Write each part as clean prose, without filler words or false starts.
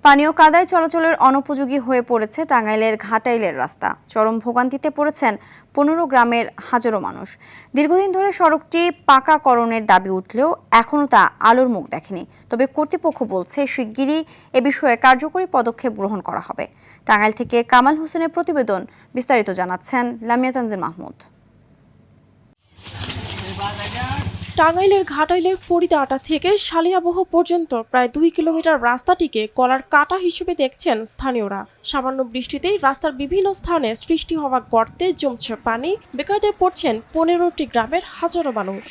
পানীয় কাদায় চলাচলের অনুপযোগী হয়ে পড়েছে টাঙ্গাইলের ঘাটাইলের রাস্তা। চরম ভোগান্তিতে পড়েছেন 15 গ্রামের হাজারো মানুষ। দীর্ঘদিন ধরে সড়কটি পাকাকরণের দাবি উঠলেও এখনও তা আলোর মুখ দেখেনি। তবে কর্তৃপক্ষ বলছে শিগগিরই এ বিষয়ে কার্যকরী পদক্ষেপ গ্রহণ করা হবে। টাঙ্গাইল থেকে কামাল হোসেনের প্রতিবেদন, বিস্তারিত জানাচ্ছেন লামিয়া তানজিল মাহমুদ। টাঙ্গাইলের ঘাটাইলের ফরিদাহাটা থেকে সালিয়াবহ পর্যন্ত প্রায় 2 কিলোমিটার রাস্তাটিকে গলার কাটা হিসেবে দেখছেন স্থানীয়রা। সামান্য বৃষ্টিতেই রাস্তার বিভিন্ন স্থানে সৃষ্টি হওয়া গর্তে জমছে পানি, বেকায়দায় পড়ছেন 15টি গ্রামের হাজারো মানুষ।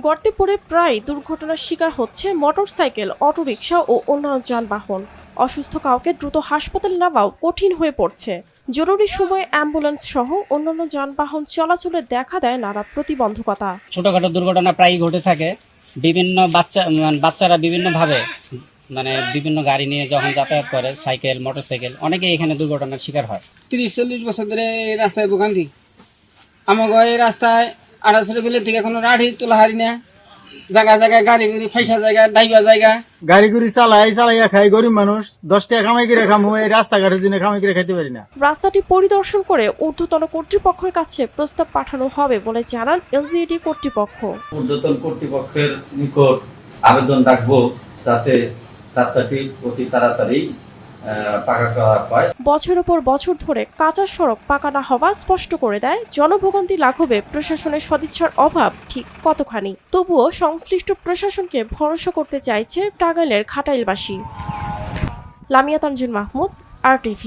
গর্তে পড়ে প্রায় দুর্ঘটনার শিকার হচ্ছে মোটরসাইকেল, অটোরিকশা ও অন্যান্য যানবাহন। অসুস্থ কাউকে দ্রুত হাসপাতালে নেওয়াও কঠিন হয়ে পড়ছে। জরুরি সময়ে অ্যাম্বুলেন্স সহ অন্যান্য যানবাহন চলাচলে দেখা দেয় নানা প্রতিবন্ধকতা। ছোটখাটো দুর্ঘটনা প্রায়ই ঘটে থাকে। বিভিন্ন বাচ্চারা বিভিন্নভাবে বিভিন্ন গাড়ি নিয়ে যখন যাতায়াত করে, সাইকেল, মোটরসাইকেল, অনেকেই এখানে দুর্ঘটনার শিকার হয়। 30-40 বছর ধরে এই রাস্তায় ভোগান্তি। আমাকে এই রাস্তায় 18 বিলের থেকে কোনো রাড়ি তোলা হারি না। জায়গায় জায়গায় গাড়ি গুড়ি ফাইসা জায়গা, ডাইবা জায়গা, গাড়ি গুড়ি চালাইয়া খাই গরিব মানুষ। 10 টাকা কামাই করে খামু, এই রাস্তাঘাটের জন্য কামাই করে খাইতে পারি না। রাস্তাটি পরিদর্শন করে ঊর্ধ্বতন কর্তৃপক্ষের কাছে প্রস্তাব পাঠানো হবে বলে জানান এলজিইডি কর্তৃপক্ষ। ঊর্ধ্বতন কর্তৃপক্ষের নিকট আবেদন রাখবো যাতে রাস্তাটি অতি তাড়াতাড়ি পাকা করা হয়। বছরের পর বছর ধরে কাঁচা সড়ক পাকা না হওয়া স্পষ্ট করে দেয় জনভোগান্তি লাঘবে প্রশাসনের সদিচ্ছার অভাব ঠিক কতখানি। তবুও সংশ্লিষ্ট প্রশাসনকে ভরসা করতে চাইছে টাঙ্গাইলের ঘাটাইলবাসী। লামিয়া তানজিল মাহমুদ, RTV।